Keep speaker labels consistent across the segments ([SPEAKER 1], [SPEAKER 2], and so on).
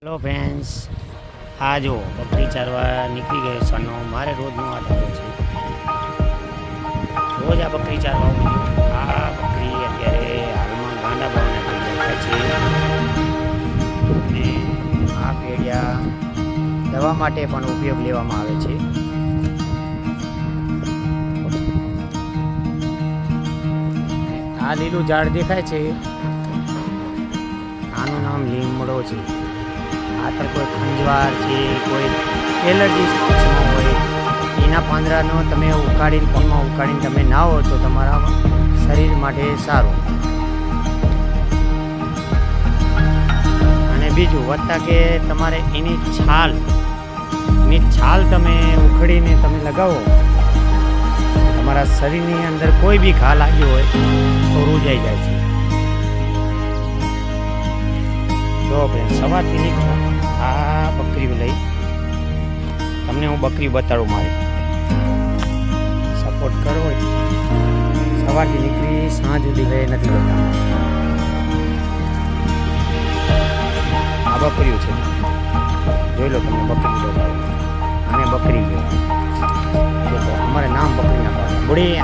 [SPEAKER 1] Hello friends, આ જો બકરી ચારવા નીકળી ગયો સનો. મારે રોજનો આ ધંધો છે. રોજ આ બકરી ચારવા આવું. આ બકરી અત્યારે હાલમાં ગાંડા ભાવના પેડિયા છે. અને આ પેડિયા દવા માટે પણ ઉપયોગ લેવામાં આવે છે. આ લીલું ઝાડ દેખાય છે, આનું નામ લીમડો છે. આતર કોઈ ખંજવાળ છે, કોઈ એલર્જી હોય, એના પાંદડાનો તમે ઉકાળીને પાણીમાં ઉકાળીને તમે નાહો તો તમારા શરીર માટે સારું. અને બીજું વધતા કે તમારે એની છાલ તમે ઉખડીને તમે લગાવો, તમારા શરીરની અંદર કોઈ બી ઘા લાગ્યો હોય તો રૂજાઈ જાય છે. જો બેન, સવારથી નીકળો આ બકરી લઈ તમને હું બકરી બતાડું. મારી સપોર્ટ કરો. સવારથી નીકળી સાંજ સુધી ગયે નથી જતા. આ બકરીઓ છે, જોઈ લો તમને બકરી બતાવો. અને બકરી જો અમારે નામ બકરી ના પાડે. બુડી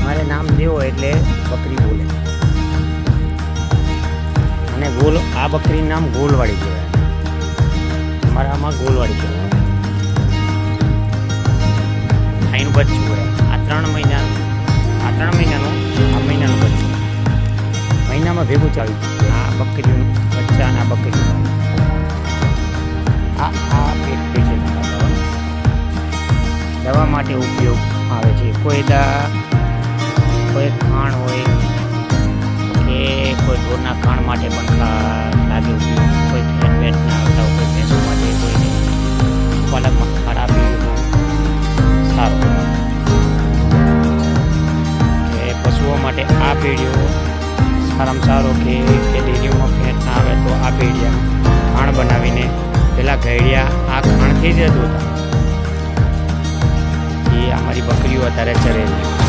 [SPEAKER 1] મારે નામ દેવો એટલે બકરી બોલે. અને ગોલ, આ બકરીનું નામ ગોલવાળી કહેવાય. અમારા આમાં ગોલવાળી કહેવાય. આનું બચ્ચું હોય. આ 3 મહિનાનું આ મહિનાનું બચ્ચું મહિનામાં ભેગું ચાલ્યું. આ બકરીનું બચ્ચા અને આ બકરીનું આ પેટ છે. દવા માટે ઉપયોગ આવે છે. કોઈ ખાણ હોય કે કોઈ ઢોરના ખાણ માટે પણ લાગે ઉપયોગ. કોઈ પેટના આવતા હોય, કોઈ ભેંસો માટે, કોઈને પાલકમાં ખાડ આપી સારું. કે પશુઓ માટે આ પેઢીઓ સારામાં સારો. કે ડેરીઓમાં ફેટ ના આવે તો આ પેઢિયા ખાણ બનાવીને પેલા ઘડિયા આ ખાણથી જ ધોતા. એ અમારી બકરીઓ અત્યારે ચરે છે.